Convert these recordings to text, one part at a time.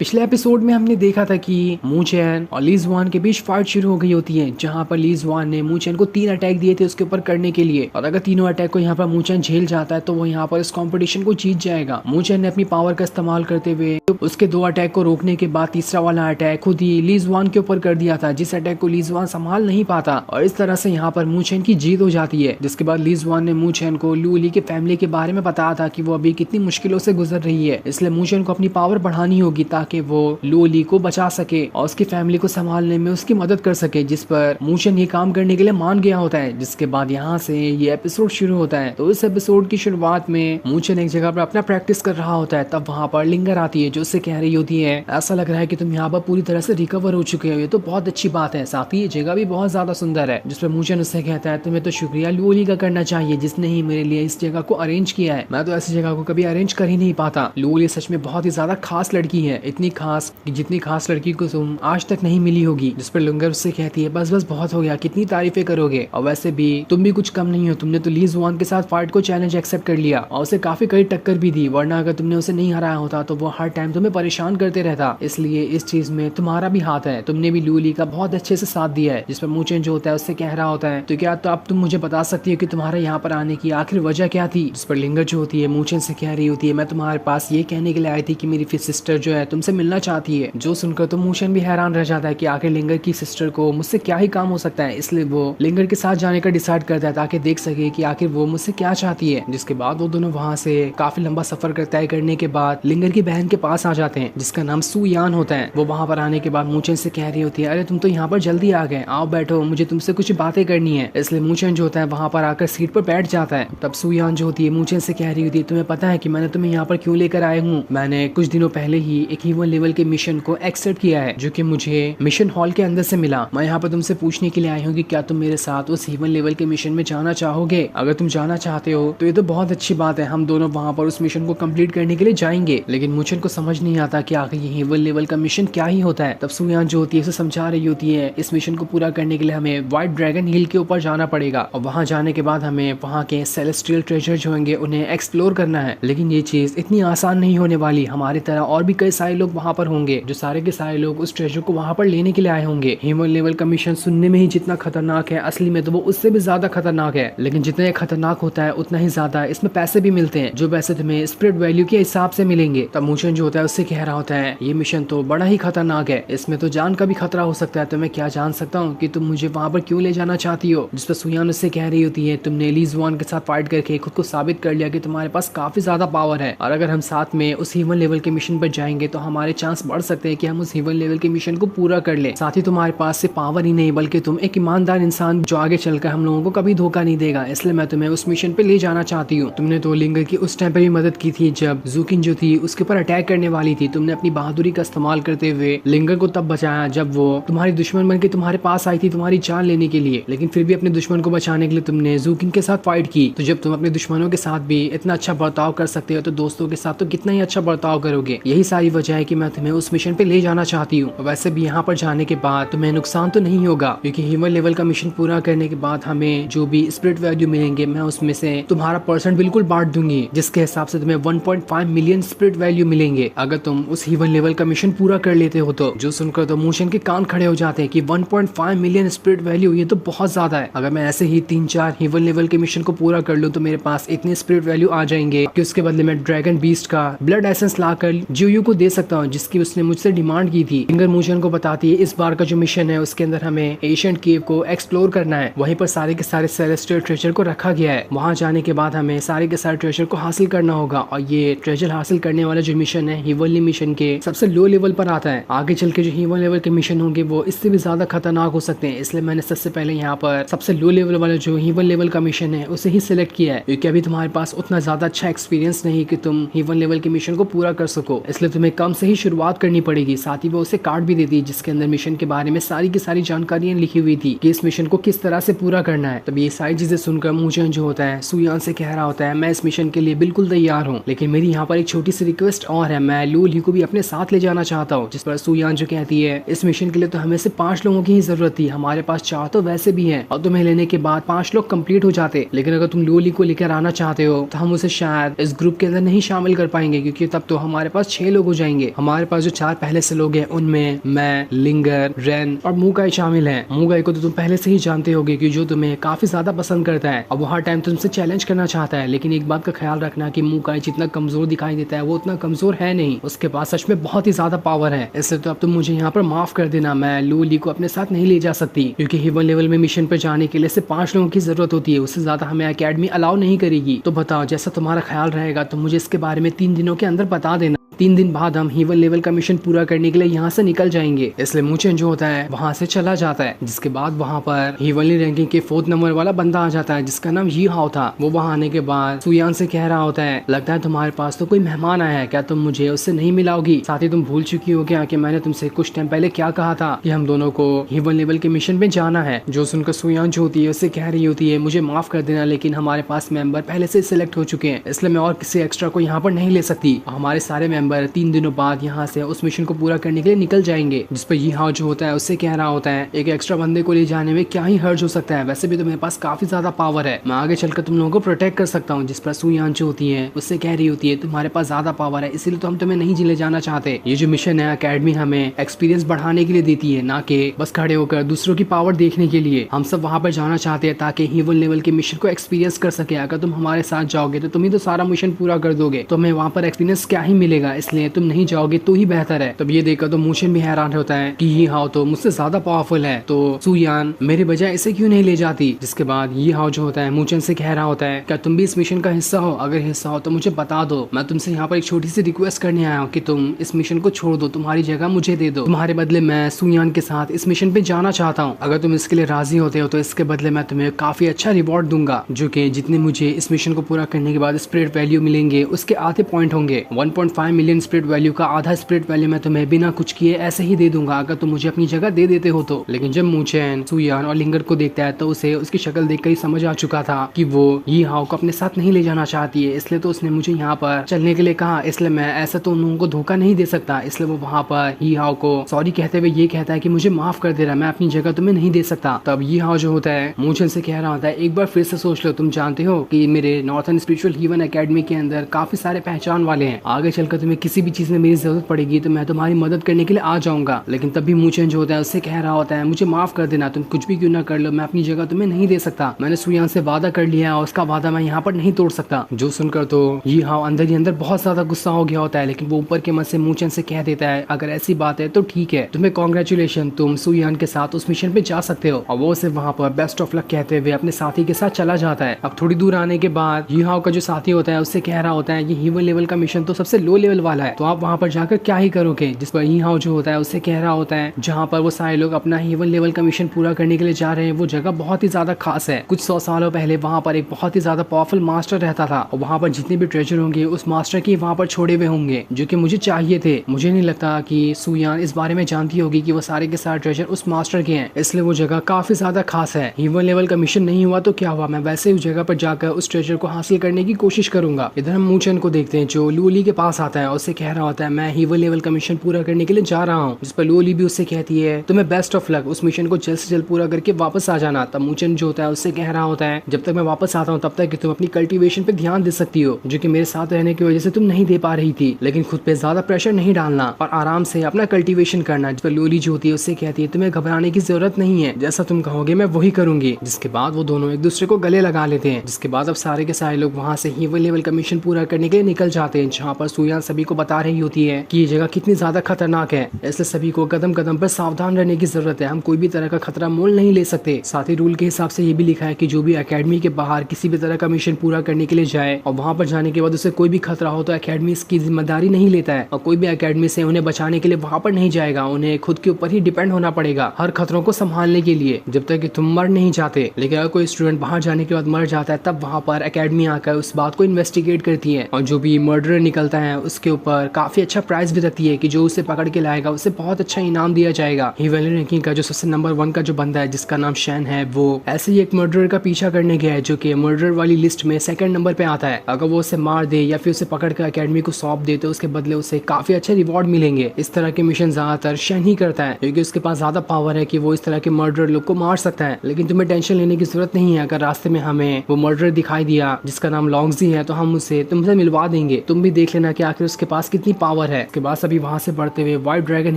पिछले एपिसोड में हमने देखा था कि मूचेन और ली ज़ुआन के बीच फाइट शुरू हो गई होती है, जहां पर ली ज़ुआन ने मूचेन को 3 अटैक दिए थे उसके ऊपर करने के लिए, और अगर तीनों अटैक को यहाँ पर मूचेन झेल जाता है तो वो यहाँ पर इस कंपटीशन को जीत जाएगा। मूचेन ने अपनी पावर का इस्तेमाल करते हुए उसके 2 अटैक को रोकने के बाद तीसरा वाला अटैक खुद ही ली ज़ुआन के ऊपर कर दिया था, जिस अटैक को ली ज़ुआन संभाल नहीं पाता, और इस तरह से यहाँ पर मूचेन की जीत हो जाती है। जिसके बाद ली ज़ुआन ने मूचेन को लू ली के फैमिली के बारे में बताया था कि वो अभी कितनी मुश्किलों से गुजर रही है, इसलिए मूचेन को अपनी पावर बढ़ानी होगी ताकि वो लू ली को बचा सके और उसकी फैमिली को संभालने में उसकी मदद कर सके, जिस पर मूचेन ये काम करने के लिए मान गया होता है। जिसके बाद यहाँ से ये एपिसोड शुरू होता है। तो इस एपिसोड की शुरुआत में मूचेन एक जगह पर अपना प्रैक्टिस कर रहा होता है, तब वहाँ पर लिंगर आती है जो उससे कह रही होती है ऐसा लग रहा है कि तुम यहाँ पर पूरी तरह से रिकवर हो चुके हो, ये तो बहुत अच्छी बात है, साथ ही ये जगह भी बहुत ज्यादा सुंदर है। जिस पर मूचेन उससे कहता है तुम्हें तो शुक्रिया लू ली का करना चाहिए जिसने ही मेरे लिए इस जगह को अरेंज किया है, मैं तो ऐसी जगह को कभी अरेंज कर ही नहीं पाता। लू ली सच में बहुत ही ज्यादा खास लड़की है, इतनी खास कि जितनी खास लड़की को तुम आज तक नहीं मिली होगी। जिस पर लिंगर उससे कहती है बस बस बहुत हो गया, कितनी तारीफें करोगे, और वैसे भी तुम भी कुछ कम नहीं हो, तुमने तो ली ज़ुआन के साथ फाइट को चैलेंज एक्सेप्ट कर लिया और उसे काफी कड़ी टक्कर भी दी, वरना अगर तुमने उसे नहीं हराया होता तो वो हर टाइम तुम्हें परेशान करते रहता, इसलिए इस चीज में तुम्हारा भी हाथ है, तुमने भी लू ली का बहुत अच्छे से साथ दिया है। जिस पर मूचेन जो होता है उससे कह रहा होता है तो क्या तो अब तुम मुझे बता सकती हो कि तुम्हारे यहाँ पर आने की आखिर वजह क्या थी। जिस पर लिंगर जो होती है मूचेन से कह रही होती है मैं तुम्हारे पास ये कहने के लिए आई थी कि मेरी सिस्टर जो है तुमसे मिलना चाहती है। जो सुनकर तो मूचेन भी हैरान रह जाता है कि आखिर लिंगर की सिस्टर को मुझसे क्या ही काम हो सकता है, इसलिए वो लिंगर के साथ जाने का डिसाइड करता है ताकि देख सके कि आखिर वो मुझसे क्या चाहती है। जिसके बाद वो दोनों वहाँ से काफी लंबा सफर तय करने के बाद लिंगर की बहन के पास आ जाते हैं जिसका नाम सू यान होता है। वो वहाँ पर आने के बाद मूचेन से कह रही होती है अरे तुम तो यहाँ पर जल्दी आ गए, आओ बैठो, मुझे तुमसे कुछ बातें करनी है। इसलिए मूचेन जो होता है वहाँ पर आकर सीट पर बैठ जाता है। तब सू यान जो होती है मूचेन से कह रही होती है तुम्हें पता है कि मैंने तुम्हें यहाँ पर क्यों लेकर आया हूँ, मैंने कुछ दिनों पहले ही एक हीवन लेवल के मिशन को एक्सेप्ट किया है जो कि मुझे मिशन हॉल के अंदर से मिला। मैं यहाँ पर तुमसे पूछने के लिए आई हूँ कि क्या तुम मेरे साथ उस हीवन लेवल के मिशन में जाना चाहोगे। अगर तुम जाना चाहते हो तो ये तो बहुत अच्छी बात है, हम दोनों वहाँ पर उस मिशन को कंप्लीट करने के लिए जाएंगे। लेकिन मूचेन को समझ नहीं आता कि आखिर ये हीवन लेवल का मिशन क्या ही होता है। तब सू यान जो होती है उसे समझा रही होती है इस मिशन को पूरा करने के लिए हमें व्हाइट ड्रैगन हिल के ऊपर जाना पड़ेगा और वहाँ जाने के बाद हमें वहाँ के सेलेस्टियल ट्रेजर जो होंगे उन्हें एक्सप्लोर करना है। लेकिन ये चीज इतनी आसान नहीं होने वाली, हमारी तरह और भी कई सारे लोग वहाँ पर होंगे जो सारे के सारे लोग उस ट्रेजर को वहाँ पर लेने के लिए आए होंगे। ह्यूमन लेवल का मिशन सुनने में ही जितना खतरनाक है असली में तो वो उससे भी ज्यादा खतरनाक है, लेकिन जितना ये खतरनाक होता है उतना ही ज्यादा इसमें पैसे भी मिलते हैं जो पैसे तुम्हें स्प्रेड वैल्यू के हिसाब से मिलेंगे। तब मूचेन जो होता है उससे कह रहा होता है ये मिशन तो बड़ा ही खतरनाक है, इसमें तो जान का भी खतरा हो सकता है, तो मैं क्या जान सकता हूँ कि तुम मुझे वहाँ पर क्यों ले जाना चाहती हो। जिस पर सू यान उससे कह रही होती है तुमने ली ज़ुआन के साथ फाइट करके खुद को साबित कर लिया कि तुम्हारे पास काफी ज्यादा पावर है, और अगर हम साथ में उस हीवन लेवल के मिशन पर जाएंगे तो हमारे चांस बढ़ सकते हैं कि हम उस हीवन लेवल के मिशन को पूरा कर ले। साथ ही तुम्हारे पास सिर्फ पावर ही नहीं बल्कि तुम एक ईमानदार इंसान जो आगे चलकर हम लोगों को कभी धोखा नहीं देगा, इसलिए मैं तुम्हें उस मिशन पे ले जाना चाहती हूँ। तुमने तो लिंगर की उस टाइम पे भी मदद की थी जब ज़ूकिन जो थी उसके ऊपर अटैक करने वाली थी, तुमने अपनी बहादुरी का इस्तेमाल करते हुए लिंगर को तब बचाया जब वो तुम्हारी दुश्मन बनकर तुम्हारे पास आई थी तुम्हारी जान लेने के लिए, लेकिन फिर भी अपने दुश्मन को बचाने के लिए तुमने ज़ूकिन के साथ फाइट की। तो जब तुम अपने दुश्मनों के साथ भी इतना अच्छा बर्ताव कर सकते हो तो दोस्तों के साथ तो कितना ही अच्छा बर्ताव करोगे। यही सारी वजह है कि मैं तुम्हें उस मिशन पे ले जाना चाहती हूँ। वैसे भी यहाँ पर जाने के बाद तुम्हें नुकसान तो नहीं होगा क्योंकि ह्यूमन लेवल का मिशन पूरा करने के बाद हमें जो भी स्पिरिट वैल्यू मिलेंगे मैं उसमें से तुम्हारा परसेंट बिल्कुल बांट दूंगी, जिसके हिसाब से तुम्हें 1.5 मिलियन स्पिरिट वैल्यू मिलेंगे अगर तुम उस ह्यूमन लेवल का मिशन पूरा कर लेते हो। तो जो सुनकर तो मूचेन के कान खड़े हो जाते हैं कि 1.5 मिलियन स्पिरिट वैल्यू ये तो बहुत ज्यादा है, अगर मैं ऐसे ही 3-4 ह्यूमन लेवल के मिशन को पूरा कर लूं तो मेरे पास इतने स्पिरिट वैल्यू आ जाएंगे कि उसके बदले में ड्रैगन बीस्ट का ब्लड एसेंस लाकर जियू को दे सकता हूँ जिसकी उसने मुझसे डिमांड की थी। लिंगर मूचेन को बताती है इस बार का जो मिशन है उसके अंदर हमें एशियंट केव को एक्सप्लोर करना है, वहीं पर सारे के सारे सेलेस्टियल ट्रेजर को रखा गया है, वहां जाने के बाद हमें सारे के सारे ट्रेजर को हासिल करना होगा, और ये ट्रेजर हासिल करने वाला जो मिशन है हीवनली मिशन के सबसे लो लेवल पर आता है। आगे चल के जो हीवन लेवल के मिशन होंगे वो इससे भी ज्यादा खतरनाक हो सकते हैं, इसलिए मैंने सबसे पहले यहाँ पर सबसे लो लेवल वाला जो हीवन लेवल का मिशन है उसे ही सिलेक्ट किया है, क्योंकि अभी तुम्हारे पास उतना ज्यादा अच्छा एक्सपीरियंस नहीं कि तुम हीवन लेवल के मिशन को पूरा कर सको, इसलिए तुम्हें कम से ही शुरुआत करनी पड़ेगी। साथ ही वो उसे कार्ड भी देती है जिसके अंदर मिशन के बारे में सारी की सारी जानकारियां लिखी हुई थी कि इस मिशन को किस तरह से पूरा करना है। तब ये सारी चीजें सुनकर मूचेन जो होता है सू यान से कह रहा होता है मैं इस मिशन के लिए बिल्कुल तैयार हूँ, लेकिन मेरी यहाँ पर एक छोटी सी रिक्वेस्ट और है, मैं लू ली को भी अपने साथ ले जाना चाहता हूँ। जिस पर सू यान जो कहती है इस मिशन के लिए तो हमें सिर्फ 5 लोगों की ही जरूरत थी, हमारे पास 4 तो वैसे भी हैं और तुम्हें लेने के बाद 5 लोग कंप्लीट हो जाते, लेकिन अगर तुम लू ली को लेकर आना चाहते हो तो हम उसे शायद इस ग्रुप के अंदर नहीं शामिल कर पाएंगे क्योंकि तब तो हमारे पास 6 लोग हो जाएंगे। हमारे पास जो 4 पहले से लोग हैं उनमें मैं, लिंगर, रेन और मूगाई शामिल हैं। मूगाई को तो तुम पहले से ही जानते होगे कि जो तुम्हें काफी ज्यादा पसंद करता है और वो हर टाइम तुमसे चैलेंज करना चाहता है। लेकिन एक बात का ख्याल रखना कि मूगाई जितना कमजोर दिखाई देता है वो उतना कमजोर है नहीं, उसके पास सच में बहुत ही ज्यादा पावर है। इसलिए तो अब तुम मुझे यहाँ पर माफ कर देना, मैं लू ली को अपने साथ नहीं ले जा सकती क्योंकि हेवन लेवल में मिशन पर जाने के लिए सिर्फ 5 लोगों की जरूरत होती है, उससे ज्यादा हमें एकेडमी अलाउ नहीं करेगी। तो बताओ जैसा तुम्हारा ख्याल रहेगा तो मुझे इसके बारे में 3 दिनों के अंदर बता देना। 3 दिन बाद हम हेवन लेवल का मिशन पूरा करने के लिए यहाँ से निकल जाएंगे। इसलिए मूचेन जो होता है वहाँ से चला जाता है, जिसके बाद वहाँ पर हेवनली रैंकिंग के 4th नंबर वाला बंदा आ जाता है जिसका नाम यी हाओ था। वो वहाँ आने के बाद सुयान से कह रहा होता है, लगता है तुम्हारे पास तो कोई मेहमान आया है, क्या तुम मुझे उससे नहीं मिलाओगी? साथ ही तुम भूल चुकी हो क्या कि मैंने तुमसे कुछ टाइम पहले क्या कहा था कि हम दोनों को हेवन लेवल के मिशन पे जाना है। जो सुनकर सुयान जो होती है उससे कह रही होती है, मुझे माफ कर देना लेकिन हमारे पास मेंबर पहले से सिलेक्ट हो चुके हैं, इसलिए मैं और किसी एक्स्ट्रा को यहाँ पर नहीं ले सकती। हमारे सारे मेंबर 3 दिनों बाद यहाँ से उस मिशन को पूरा करने के लिए निकल जाएंगे। जिस पर यी हाओ जो होता है उससे कह रहा होता है, एक एक्स्ट्रा बंदे को ले जाने में क्या ही हर्ज हो सकता है, वैसे भी तो मेरे पास काफी ज्यादा पावर है, मैं आगे चलकर तुम लोगों को प्रोटेक्ट कर सकता हूँ। जिस पर सुयान जो होती है उससे कह रही होती है, तुम्हारे पास ज्यादा पावर है इसीलिए तो हम तुम्हें नहीं ले जाना चाहते। ये जो मिशन है अकेडमी हमें एक्सपीरियंस बढ़ाने के लिए देती है, ना कि बस खड़े होकर दूसरों की पावर देखने के लिए। हम सब वहाँ पर जाना चाहते हैं ताकि हेवन लेवल के मिशन को एक्सपीरियंस कर सके। अगर तुम हमारे साथ जाओगे तो तुम ही तो सारा मिशन पूरा कर दोगे, तो हमें वहाँ पर एक्सपीरियंस क्या ही मिलेगा, इसलिए तुम नहीं जाओगे तो ही बेहतर है। तब ये देखकर तो मूचेन भी हैरान होता है कि यी हाओ तो मुझसे ज्यादा पावरफुल है, तो सुयान मेरे बजाय इसे क्यों नहीं ले जाती? जिसके बाद यी हाओ जो होता है मूचेन से कह रहा होता है, क्या तुम भी इस मिशन का हिस्सा हो? अगर हिस्सा हो तो मुझे बता दो, मैं तुमसे यहाँ पर एक छोटी सी रिक्वेस्ट करने आया हूँ कि तुम इस मिशन को छोड़ दो, तुम्हारी जगह मुझे दे दो, तुम्हारे बदले मैं सुयान के साथ इस मिशन पे जाना चाहता हूँ। अगर तुम इसके लिए राजी होते हो तो इसके बदले मैं तुम्हें काफी अच्छा रिवॉर्ड दूंगा, जो कि जितने मुझे इस मिशन को पूरा करने के बाद स्पिरिट वैल्यू मिलेंगे उसके आधे पॉइंट होंगे। 1.5 मिलियन स्पिरिट वैल्यू का आधा स्पिरिट वैल्यू मैं तुम्हें बिना कुछ किए ऐसे ही दे दूंगा अगर तुम मुझे अपनी जगह दे देते हो तो। लेकिन जब मूचेन सुयान और लिंगर को देखता है तो उसे उसकी शक्ल देखकर ही समझ आ चुका था कि वो यी हाओ को अपने साथ नहीं ले जाना चाहती है, इसलिए तो उसने मुझे यहाँ पर चलने के लिए कहा, इसलिए मैं ऐसा तो उन लोगों को धोखा नहीं दे सकता। इसलिए वो वहाँ पर यी हाओ को सॉरी कहते हुए ये कहता है कि मुझे माफ कर दे रहा, मैं अपनी जगह तुम्हें नहीं दे सकता। तब यी हाओ जो होता है मूचेन से कह रहा होता है, एक बार फिर से सोच लो, तुम जानते हो कि मेरे नॉर्थन स्पिरिचुअल हीवन एकेडमी के अंदर काफी सारे पहचान वाले हैं, आगे चलकर तुम्हें किसी भी चीज में मेरी जरूरत पड़ेगी तो मैं तुम्हारी मदद करने के लिए आ जाऊंगा। लेकिन तभी मूचेन जो होता है उससे कह रहा होता है, मुझे माफ कर देना, तुम कुछ भी क्यों ना कर लो, मैं अपनी जगह तुम्हें नहीं दे सकता, मैंने सुयान से वादा कर लिया है और उसका वादा मैं यहाँ पर नहीं तोड़ सकता। जो सुनकर तो यी हाओ अंदर ही अंदर बहुत ज्यादा गुस्सा हो गया होता है, लेकिन वो ऊपर के मन से मूचेन से कह देता है, अगर ऐसी बात है तो ठीक है, तुम्हें कॉन्ग्रेचुलेशन, तुम सुयान के साथ उस मिशन पे जा सकते हो। और वो उसे वहाँ पर बेस्ट ऑफ लक कहते हुए अपने साथी के साथ चला जाता है। अब थोड़ी दूर आने के बाद यी हाओ का जो साथी होता है उससे कह रहा होता है, ये हीवन लेवल का मिशन तो सबसे लो लेवल वाला है, तो आप वहाँ पर जाकर क्या ही करोगे? जिस पर यी हाओ जो होता है उससे कह रहा होता है, जहाँ पर वो सारे लोग अपना हीवन लेवल का मिशन पूरा करने के लिए जा रहे हैं वो जगह बहुत ही ज्यादा खास है। कुछ 100 सालों पहले वहाँ पर एक बहुत ही ज्यादा पावरफुल मास्टर रहता था और वहाँ पर जितने भी ट्रेजर होंगे उस मास्टर के वहाँ पर छोड़े हुए होंगे, जो कि मुझे चाहिए थे। मुझे नहीं लगता कि सुयान इस बारे में जानती होगी कि वो सारे के सारे ट्रेजर उस मास्टर के हैं, इसलिए वो जगह काफी ज्यादा खास है। हीवन लेवल का मिशन नहीं हुआ तो क्या हुआ, मैं वैसे ही उस जगह पर जाकर उस ट्रेजर को हासिल करने की कोशिश करूंगा। इधर हम मूचेन को देखते हैं जो लूली के पास आता है और उससे कह रहा होता है, मैं हीवन लेवल का मिशन पूरा करने के लिए जा रहा हूँ। जिस पर लूली भी उससे कहती है, तुम्हें बेस्ट ऑफ लक, उस मिशन को जल्द से जल्द पूरा करके वापस आ जाना। तब मूचेन जो होता है उससे कह रहा होता है, जब तक मैं वापस आता हूँ तब तक कि तुम अपनी कल्टीवेशन पे ध्यान दे सकती हो, जो कि मेरे साथ रहने की वजह से तुम नहीं दे पा रही थी, लेकिन खुद पे ज्यादा प्रेशर नहीं डालना और आराम से अपना कल्टीवेशन करना। जिस पर लूली जो होती है उससे कहती है, तुम्हें घबराने की जरूरत नहीं है, जैसा तुम कहोगे मैं वही करूंगी। जिसके बाद वो दोनों एक दूसरे को गले लगा लेते हैं। जिसके बाद अब सारे के सारे लोग वहाँ से हीवन लेवल का मिशन पूरा करने के लिए निकल जाते हैं, जहाँ पर सुयान सभी को बता रही होती है कि ये जगह कितनी ज्यादा खतरनाक है, इसलिए सभी को कदम कदम पर सावधान रहने की जरूरत है, हम कोई भी तरह का खतरा मोल नहीं ले सकते। साथ ही रूल के हिसाब से ये भी लिखा है कि जो भी एकेडमी के बाहर किसी भी तरह का मिशन पूरा करने के लिए जाए और वहाँ पर जाने के बाद उसे कोई भी खतरा हो तो एकेडमी इसकी जिम्मेदारी नहीं लेता है और कोई भी एकेडमी से उन्हें बचाने के लिए वहाँ पर नहीं जाएगा, उन्हें खुद के ऊपर ही डिपेंड होना पड़ेगा हर खतरों को संभालने के लिए, जब तक कि तुम मर नहीं जाते। लेकिन अगर कोई स्टूडेंट बाहर जाने के बाद मर जाता है तब वहाँ पर एकेडमी आकर उस बात को इन्वेस्टिगेट करती है और जो भी मर्डरर निकलता है उसके ऊपर काफी अच्छा प्राइज भी रखती है कि जो उसे पकड़ के लाएगा उसे बहुत अच्छा इनाम दिया जाएगा। हीवन रैंकिंग का जो सबसे नंबर 1 का जो बंदा है जिसका नाम शैन है, वो ऐसे ही एक मर्डरर का पीछा करने गया है जो कि मर्डर वाली लिस्ट में 2nd नंबर पे आता है। अगर वो उसे मार दे या फिर उसे पकड़ कर एकेडमी को सौंप दे तो उसके बदले उसे काफी अच्छे रिवॉर्ड मिलेंगे। इस तरह के मिशन ज्यादातर शैन ही करता है क्योंकि उसके पास ज्यादा पावर है कि वो इस तरह के मर्डर लोग को मार सकता है। लेकिन तुम्हें टेंशन लेने की जरूरत नहीं है, अगर रास्ते में हमें वो मर्डर दिखाई दिया जिसका नाम लॉन्गजी है तो हम उसे तुमसे मिलवा देंगे, तुम भी देख लेना कि आखिर उसके उसके पास कितनी पावर है। उसके बाद सभी वहाँ से बढ़ते हुए व्हाइट ड्रैगन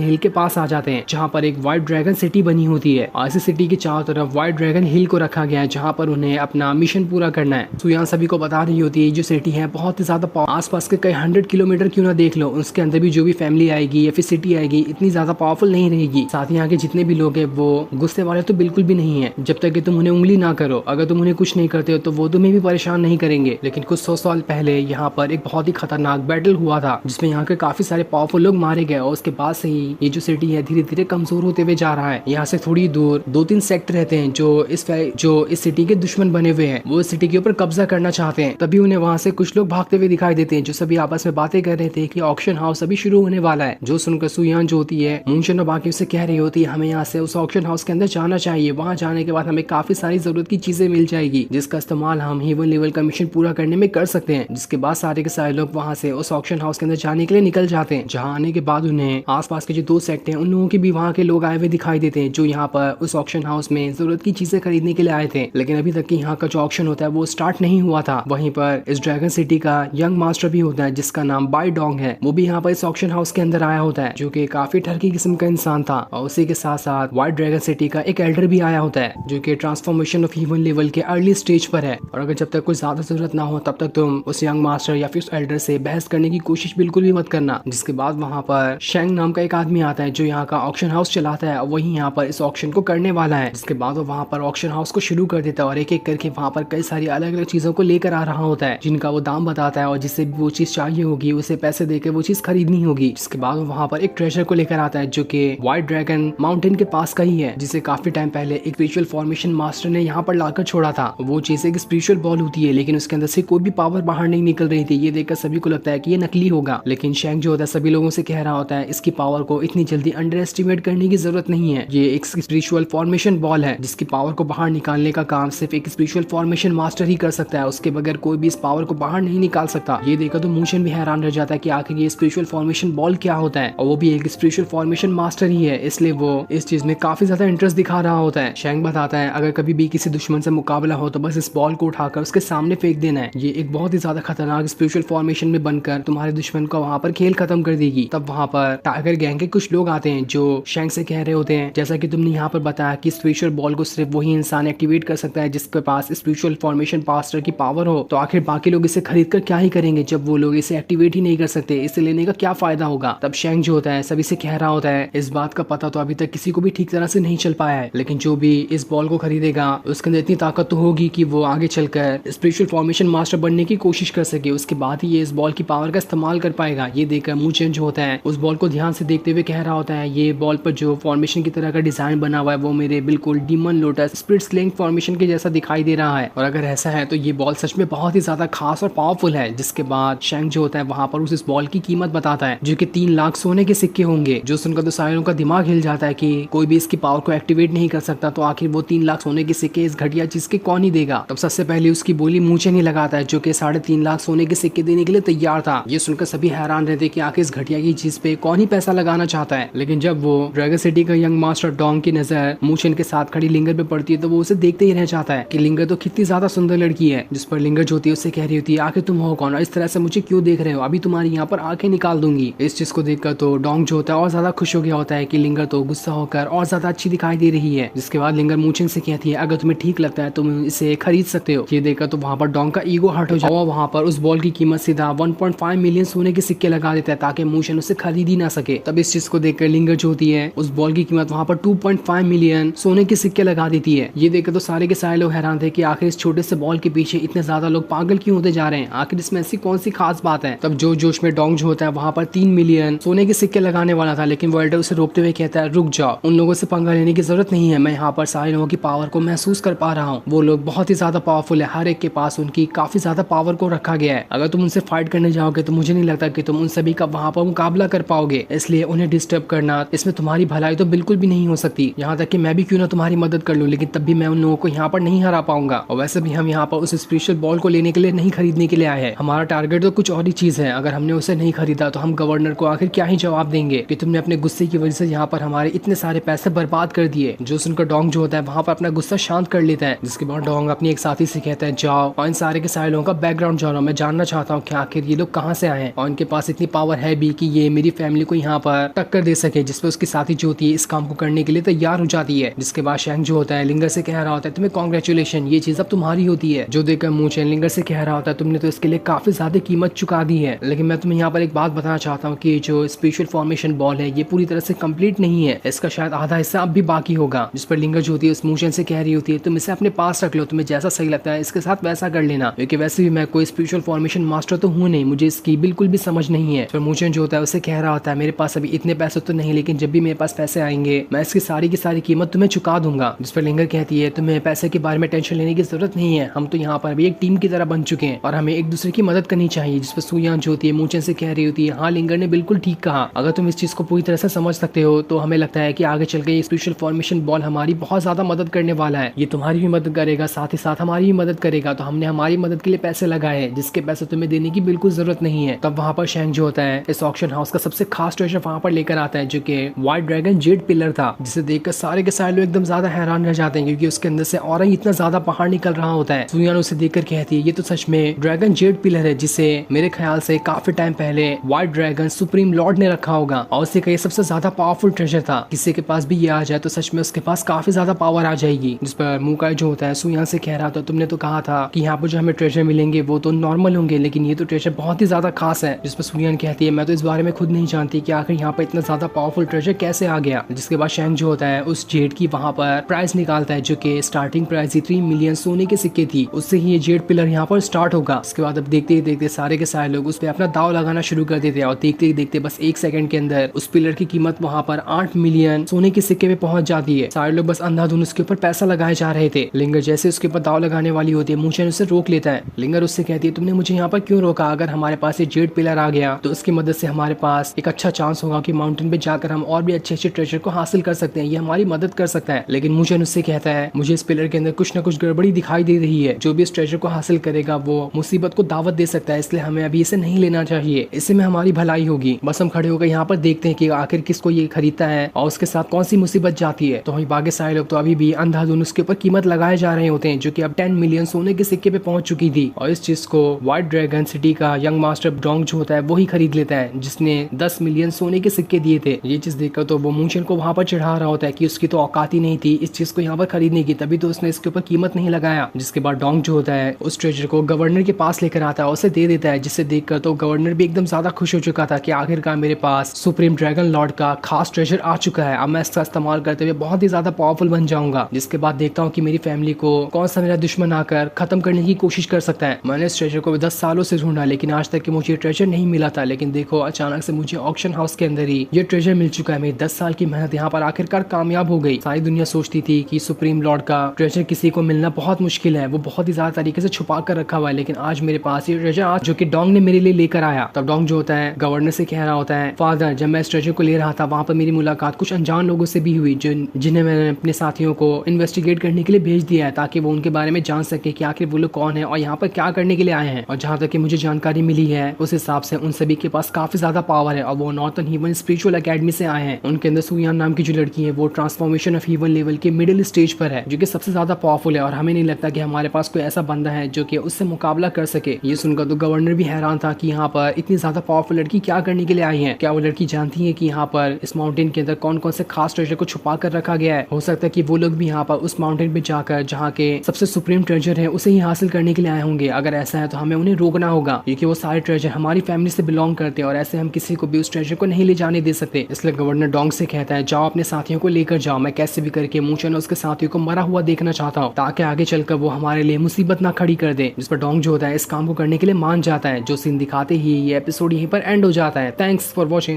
हिल के पास आ जाते हैं, जहाँ पर एक व्हाइट ड्रैगन सिटी बनी होती है। और इसी सिटी के चारों तरफ व्हाइट ड्रैगन हिल को रखा गया है, जहाँ पर उन्हें अपना मिशन पूरा करना है। सुयान सभी को बता रही होती है जो सिटी है बहुत ही ज्यादा आसपास के कई 100 किलोमीटर क्यों ना देख लो, उसके अंदर भी जो भी फैमिली आएगी या फिर सिटी आएगी इतनी ज्यादा पावरफुल नहीं रहेगी। साथ ही यहाँ के जितने भी लोग हैं वो गुस्से वाले तो बिल्कुल भी नहीं है, जब तक कि तुम उन्हें उंगली ना करो। अगर तुम उन्हें कुछ नहीं करते हो तो वो तुम्हें भी परेशान नहीं करेंगे। लेकिन कुछ 100 साल पहले यहाँ पर एक बहुत ही खतरनाक बैटल हुआ था, जिसमें यहाँ के काफी सारे पावरफुल लोग मारे गए और उसके बाद से ही ये जो सिटी है धीरे धीरे कमजोर होते हुए जा रहा है। यहाँ से थोड़ी दूर 2-3 सेक्टर रहते हैं जो इस सिटी के दुश्मन बने हुए हैं, वो इस सिटी के ऊपर कब्जा करना चाहते हैं। तभी उन्हें वहाँ से कुछ लोग भागते हुए दिखाई देते हैं, जो सभी आपस में बातें कर रहे थे कि ऑक्शन हाउस अभी शुरू होने वाला है। जो सुनकर सुयान जो होती है मूनचेन और बाकी उसे कह रही होती है हमें यहाँ से उस ऑक्शन हाउस के अंदर जाना चाहिए, वहाँ जाने के बाद हमें काफी सारी जरूरत की चीजें मिल जाएगी, जिसका इस्तेमाल हम हेवन लेवल का मिशन पूरा करने में कर सकते हैं। जिसके बाद सारे के सारे लोग वहाँ से उस ऑक्शन हाउस के अंदर जाने के लिए निकल जाते हैं। जहाँ आने के बाद उन्हें आसपास के जो 2 सेक्टर हैं उन लोगों के भी वहाँ के लोग आए हुए दिखाई देते हैं, जो यहाँ पर उस ऑक्शन हाउस में जरूरत की चीजें खरीदने के लिए आए थे। लेकिन अभी तक यहाँ का जो ऑक्शन होता है वो स्टार्ट नहीं हुआ था। वहीं पर इस ड्रैगन सिटी का यंग मास्टर भी होता है, जिसका नाम बाई डोंग है, वो भी यहाँ पर इस ऑक्शन हाउस के अंदर आया होता है, जो कि काफी ठरकी किस्म का इंसान था। और उसी के साथ साथ व्हाइट ड्रैगन सिटी का एक एल्डर भी आया होता है, जो कि ट्रांसफॉर्मेशन ऑफ ह्यूमन लेवल के अर्ली स्टेज पर है। और अगर जब तक कुछ ज्यादा जरूरत ना हो तब तक तुम उस यंग मास्टर या फिर उस एल्डर से बहस करने की कोशिश बिल्कुल भी मत करना। जिसके बाद वहाँ पर शेंग नाम का एक आदमी आता है, जो यहाँ का ऑक्शन हाउस चलाता है और वही यहाँ पर इस ऑक्शन को करने वाला है। जिसके बाद वो वहाँ पर ऑक्शन हाउस को शुरू कर देता है और एक एक करके वहाँ पर कई सारी अलग अलग चीजों को लेकर आ रहा होता है, जिनका वो दाम बताता है और जिससे भी वो चीज चाहिए होगी उसे पैसे देकर वो चीज खरीदनी होगी। जिसके बाद वो वहाँ पर एक ट्रेजर को लेकर आता है, जो कि व्हाइट ड्रैगन माउंटेन के पास का ही है, जिसे काफी टाइम पहले एक स्पिरिचुअल फॉर्मेशन मास्टर ने यहाँ पर लाकर छोड़ा था। वो चीज एक स्पिरिचुअल बॉल होती है, लेकिन उसके अंदर से कोई भी पावर बाहर नहीं निकल रही थी। ये देखकर सभी को लगता है कि ये नकली होगा, लेकिन शेंग जो होता है सभी लोगों से कह रहा होता है इसकी पावर को इतनी जल्दी अंडर एस्टिमेट करने की जरूरत नहीं है। ये एक स्पिरिचुअल फॉर्मेशन बॉल है, जिसकी पावर को बाहर निकालने का काम सिर्फ एक स्पिरिचुअल फॉर्मेशन मास्टर ही कर सकता है। उसके बगैर कोई भी इस पावर को बाहर नहीं निकाल सकता। ये देखकर तो मूनचेन भी हैरान रह जाता है कि आखिर ये स्पिरिचुअल फॉर्मेशन बॉल क्या होता है, और वो भी एक स्पिरिचुअल फॉर्मेशन मास्टर ही है, इसलिए वो इस चीज में काफी ज्यादा इंटरेस्ट दिखा रहा होता है। शेंग बताता है अगर कभी भी किसी दुश्मन से मुकाबला हो तो बस इस बॉल को उठाकर उसके सामने फेंक देना है। ये एक बहुत ही ज्यादा खतरनाक स्पिरिचुअल फॉर्मेशन में बनकर तुम्हारे दुश्मन को वहाँ पर खेल खत्म कर देगी। तब वहाँ पर टाइगर गैंग के कुछ लोग आते हैं, जो शेंग से कह रहे होते हैं जैसा कि तुमने यहाँ पर बताया कि स्पिरिचुअल बॉल को सिर्फ वही इंसान एक्टिवेट कर सकता है जिसके पास स्पिरिचुअल फॉर्मेशन मास्टर की पावर हो, तो आखिर बाकी लोग इसे खरीद कर क्या ही करेंगे जब वो लोग इसे एक्टिवेट ही नहीं कर सकते, इसे लेने का क्या फायदा होगा। तब शेंग जो होता है सभी से कह रहा होता है इस बात का पता तो अभी तक किसी को भी ठीक तरह से नहीं चल पाया है, लेकिन जो भी इस बॉल को खरीदेगा उसके अंदर इतनी ताकत तो होगी कि वो आगे चलकर स्पिरिचुअल फॉर्मेशन मास्टर बनने की कोशिश कर सके। उसके बाद ही ये इस बॉल की पावर का इस्तेमाल कर पाएगा। ये देखकर मूनचेन जो होता है उस बॉल को ध्यान से देखते हुए कह रहा होता है ये बॉल पर जो फॉर्मेशन की तरह का डिजाइन बना हुआ है वो मेरे बिल्कुल demon lotus spirit slaying formation के जैसा दिखाई दे रहा है, और अगर ऐसा है तो ये बॉल सच में बहुत ही ज्यादा खास और पावरफुल है। जिसके बाद शेंग जो होता है वहां पर उस बॉल की कीमत बताता है, जो कि 3 लाख सोने के सिक्के होंगे। जो सुनकर तो सारे लोगों का दिमाग हिल जाता है कि कोई भी इसकी पावर को एक्टिवेट नहीं कर सकता, तो आखिर वो 3 लाख सोने के सिक्के इस घटिया चीज के कौन ही देगा। तब सबसे पहले उसकी बोली मूनचेन ही लगाता है, जो कि 3.5 लाख सोने के सिक्के देने के लिए तैयार था। ये सुनकर सभी हैरान रहते कि आखिर इस घटिया की चीज पे कौन ही पैसा लगाना चाहता है। लेकिन जब वो ड्रैगन सिटी का यंग मास्टर डोंग की नजर मूनचेन के साथ खड़ी लिंगर पे पड़ती है तो वो उसे देखते ही रह जाता है कि लिंगर तो कितनी ज्यादा सुंदर लड़की है। जिस पर लिंगर जो होती है उससे कह रही होती है आखिर तुम हो कौन और इस तरह से मुझे क्यों देख रहे हो, अभी तुम्हारी यहाँ पर आंखें निकाल दूंगी। इस चीज को देखकर तो डोंग जो होता है और ज्यादा खुश हो गया होता है कि लिंगर तो गुस्सा होकर और ज्यादा अच्छी दिखाई दे रही है। जिसके बाद लिंगर मूनचेन से कहती है अगर तुम्हें ठीक लगता है तुम इसे खरीद सकते हो। ये देखकर तो वहाँ पर डोंग का ईगो हर्ट हो जाता है और वहाँ पर उस बॉल की कीमत सीधा 1.5 मिलियन सोने के सिक्के लगा देता है ताकि मूनचेन उसे खरीद ही ना सके। तब इस चीज को देखकर लिंगर जो होती है उस बॉल की कीमत वहाँ पर 2.5 मिलियन सोने के सिक्के लगा देती है। ये देखकर तो सारे के सारे लोग हैरान थे कि आखिर इस छोटे से बॉल के पीछे इतने ज्यादा लोग पागल क्यों होते जा रहे हैं, आखिर इसमें ऐसी कौन सी खास बात है। तब जो जोश में डोंग जो होता है वहाँ पर 3 मिलियन सोने के सिक्के लगाने वाला था, लेकिन वो एल्डर उसे रोकते हुए कहता है रुक जाओ, उन लोगों से पंगा लेने की जरूरत नहीं है, मैं यहाँ पर सारे लोगों की पावर को महसूस कर पा रहा हूँ। वो लोग बहुत ही ज्यादा पावरफुल है, हर एक के पास उनकी काफी ज्यादा पावर को रखा गया है। अगर तुम उनसे फाइट करने जाओगे तो मुझे नहीं लगता कि तुम उन सभी का वहाँ पर मुकाबला कर पाओगे, इसलिए उन्हें डिस्टर्ब करना इसमें तुम्हारी भलाई तो बिल्कुल भी नहीं हो सकती। यहाँ तक कि मैं भी क्यों ना तुम्हारी मदद कर लूं, लेकिन तब भी मैं उन लोगों को यहाँ पर नहीं हरा पाऊंगा। और वैसे भी हम यहाँ पर उस स्पेशल बॉल को लेने के लिए नहीं खरीदने के लिए आए हैं, हमारा टारगेट तो कुछ और ही चीज है। अगर हमने उसे नहीं खरीदा तो हम गवर्नर को आखिर क्या ही जवाब देंगे कि तुमने अपने गुस्से की वजह से यहाँ पर हमारे इतने सारे पैसे बर्बाद कर दिए। जो सुनकर डोंग जो होता है वहाँ पर अपना गुस्सा शांत कर लेता है। जिसके बाद डोंग अपनी एक साथी से कहता है जाओ और इन सारे के सारे लोगों का बैकग्राउंड जानो, मैं जानना चाहता हूँ कि आखिर ये लोग कहाँ से आए हैं और उनके पास इतनी पावर है भी कि ये मेरी फैमिली को यहाँ पर टक्कर दे सके, जिसपे उसकी साथी जो होती है इस काम को करने के लिए तैयार हो जाती है। जिसके बाद शैंग जो होता है लिंगर से कह रहा होता है तुम्हें कांग्रेचुलेशन, ये चीज अब तुम्हारी होती है। जो देखकर मूचेन लिंगर से कह रहा होता है तुमने तो इसके लिए काफी ज्यादा कीमत चुका दी है, लेकिन मैं तुम्हें यहाँ पर एक बात बताना चाहता हूँ कि जो स्पेशल फॉर्मेशन बॉल है ये पूरी तरह से कंप्लीट नहीं है, इसका शायद आधा हिस्सा अब भी बाकी होगा। जिस पर लिंगर जो होती है उस मूचेन से कह रही होती है तुम इसे अपने पास रख लो, तुम्हें जैसा सही लगता है इसके साथ वैसा कर लेना, क्योंकि वैसे भी मैं कोई स्पेशल फॉर्मेशन मास्टर तो हूँ नहीं, मुझे इसकी बिल्कुल भी समझ नहीं है। फिर मूचेन जो होता है उसे कह रहा होता है मेरे पास अभी इतने पैसे तो नहीं, लेकिन जब भी मेरे पास पैसे आएंगे मैं इसकी सारी की सारी कीमत तुम्हें चुका दूंगा। जिस पर लिंगर कहती है तुम्हें पैसे के बारे में टेंशन लेने की जरूरत नहीं है, हम तो यहाँ पर अभी एक टीम की तरह बन चुके हैं और हमें एक दूसरे की मदद करनी चाहिए। जिस पर सुयान जो होती है मूचेन से कह रही होती है हाँ लिंगर ने बिल्कुल ठीक कहा, अगर तुम इस चीज को पूरी तरह से समझ सकते हो तो हमें लगता है कि आगे चल के स्पेशल फॉर्मेशन बॉल हमारी बहुत ज्यादा मदद करने वाला है, ये तुम्हारी भी मदद करेगा साथ ही साथ हमारी भी मदद करेगा, तो हमने हमारी मदद के लिए पैसे लगाए हैं जिसके पैसे तुम्हें देने की बिल्कुल जरूरत नहीं है। तब वहाँ पर शैंग जो होता है इस ऑक्शन हाउस का सबसे खास ट्रेजर वहाँ पर लेकर आता है जो कि व्हाइट ड्रैगन जेड पिलर था, जिसे देखकर सारे के सारे लोग एकदम ज्यादा हैरान रह जाते हैं क्योंकि उसके अंदर से और ही इतना ज्यादा पहाड़ निकल रहा होता है। सुयान उसे देखकर कहती है ये तो सच में ड्रैगन जेड पिलर है जिसे मेरे ख्याल से काफी टाइम पहले व्हाइट ड्रैगन सुप्रीम लॉर्ड ने रखा होगा और उसे का ये सबसे ज्यादा पावरफुल ट्रेजर था, किसी के पास भी ये आ जाए तो सच में उसके पास काफी ज्यादा पावर आ जाएगी। जिस पर मुकाई जो होता है सुयान से कह रहा था तुमने तो कहा था कि यहाँ पर जो हमें ट्रेजर मिलेंगे वो तो नॉर्मल होंगे, लेकिन ये तो ट्रेजर बहुत ही ज्यादा खास है। जिस पर सुयान कहती है मैं तो इस बारे में खुद नहीं जानती कि आखिर यहाँ पर इतना ज्यादा पावरफुल ट्रेजर कैसे आ गया। जिसके बाद शैंग जो होता है उस जेड की वहाँ पर प्राइस निकालता है जो कि स्टार्टिंग प्राइस ही 3 मिलियन सोने के सिक्के थी, उससे ही ये जेड पिलर यहाँ पर स्टार्ट होगा। उसके बाद अब देखते ही देखते सारे के सारे लोग उस पर अपना दाव लगाना शुरू कर देते हैं और देखते ही देखते बस 1 सेकंड के अंदर उस पिलर की कीमत वहाँ पर 8 मिलियन सोने के सिक्के पे पहुंच जाती है। सारे लोग बस अंधाधुन उसके ऊपर पैसा लगाए जा रहे थे। लिंगर जैसे उसके ऊपर दाव लगाने वाली होती है मूचेन उसे रोक लेता है। लिंगर उससे कहती है तुमने मुझे यहाँ पर क्यों रोका, अगर हमारे पास ये जेड पिलर आ गया तो उसकी मदद से हमारे पास एक अच्छा चांस होगा कि माउंटेन पे जाकर हम और भी अच्छे अच्छे ट्रेजर को हासिल कर सकते हैं, ये हमारी मदद कर सकता है। लेकिन मूचेन उससे कहता है मुझे इस पिलर के अंदर कुछ न कुछ गड़बड़ी दिखाई दे रही है, जो भी इस ट्रेजर को हासिल करेगा वो मुसीबत को दावत दे सकता है, इसलिए हमें अभी इसे नहीं लेना चाहिए, इससे में हमारी भलाई होगी। बस हम खड़े होकर यहाँ पर देखते हैं कि आखिर किसको ये खरीदता है और उसके साथ कौन सी मुसीबत जाती है। तो वहीं बाकी सारे लोग तो अभी भी अंधाधुन उसके ऊपर कीमत लगाए जा रहे होते हैं जो कि अब 10 मिलियन सोने के सिक्के पे पहुंच चुकी थी और इस चीज को व्हाइट ड्रैगन सिटी का यंग मास्टर डोंग जो होता है वही खरीद लेता है जिसने 10 मिलियन सोने के सिक्के दिए थे। ये चीज देखकर तो वो मूचेन को वहां पर चढ़ा रहा होता है कि उसकी तो औकात ही नहीं थी इस चीज को यहाँ पर खरीदने की, तभी तो उसने इसके ऊपर कीमत नहीं लगाया। जिसके बाद डोंग जो होता है उस ट्रेजर को गवर्नर के पास लेकर आता है और उसे दे देता है, जिसे देखकर तो गवर्नर भी एकदम ज्यादा खुश हो चुका था कि आखिरकार मेरे पास सुप्रीम ड्रैगन लॉर्ड का खास ट्रेजर आ चुका है, अब मैं इसका इस्तेमाल करते हुए बहुत ही ज्यादा पावरफुल बन जाऊंगा। जिसके बाद देखता हूँ कि मेरी फैमिली को कौन सा मेरा दुश्मन आकर खत्म करने की कोशिश कर सकता है। मैंने इस ट्रेजर को 10 सालों से ढूंढा लेकिन आज तक कि मुझे ट्रेजर नहीं मिला था, लेकिन देखो अचानक से मुझे ऑक्शन हाउस के अंदर ही ये ट्रेजर मिल चुका है। मेरी 10 साल की मेहनत यहाँ पर आखिरकार कामयाब हो गई। सारी दुनिया सोचती थी कि सुप्रीम लॉर्ड का ट्रेजर किसी को मिलना बहुत मुश्किल है, वो बहुत ही ज्यादा तरीके से छुपा कर रखा हुआ है, लेकिन आज मेरे पास ये ट्रेजर आज जो कि डोंग ने मेरे लिए लेकर आया। तब डोंग जो होता है गवर्नर से कह रहा होता है फादर जब मैं इस ट्रेजर को ले रहा था वहाँ पर मेरी मुलाकात कुछ अनजान लोगों से भी हुई जिन्हें मैंने अपने साथियों को इन्वेस्टिगेट करने के लिए भेज दिया है ताकि वो उनके बारे में जान सके कि आखिर वो लोग कौन है और यहाँ पर क्या करने के लिए आए हैं। और जहाँ तक कि मुझे जानकारी मिली है उस हिसाब से उन सभी के पास काफी ज्यादा पावर है और वो नॉर्थन हीवन स्पिरिचुअल एकेडमी से आए हैं। उनके अंदर सुयान नाम की जो लड़की है वो ट्रांसफॉर्मेशन ऑफ हीवन लेवल के मिडिल स्टेज पर है जो कि सबसे ज्यादा पावरफुल है और हमें नहीं लगता कि हमारे पास कोई ऐसा बंदा है जो कि उससे मुकाबला कर सके। ये सुनकर तो गवर्नर भी हैरान था कि यहाँ पर इतनी ज्यादा पावरफुल लड़की क्या करने के लिए आई है, क्या वो लड़की जानती है कि यहाँ पर इस माउंटेन के अंदर कौन कौन से खास ट्रेजर को छुपा कर रखा गया है। हो सकता है कि वो लोग भी यहाँ पर उस माउंटेन पे जाकर जहाँ के सबसे सुप्रीम ट्रेजर है उसे ही हासिल करने के लिए आए होंगे। अगर ऐसा है तो हमें उन्हें रोकना होगा क्योंकि वो सारे ट्रेजर हमारी फैमिली से बिलोंग करते हैं और ऐसे हम किसी को भी उस ट्रेजर को नहीं ले जाने दे सकते। इसलिए गवर्नर डोंग से कहता है जाओ अपने साथियों को लेकर जाओ, मैं कैसे भी करके मूचेन और उसके साथियों को मरा हुआ देखना चाहता हूँ ताकि आगे चलकर वो हमारे लिए मुसीबत ना खड़ी कर दे। जिस पर डोंग जो होता है इस काम को करने के लिए मान जाता है। जो सीन दिखाते ही ये एपिसोड यहीं पर एंड हो जाता है। Thanks for watching.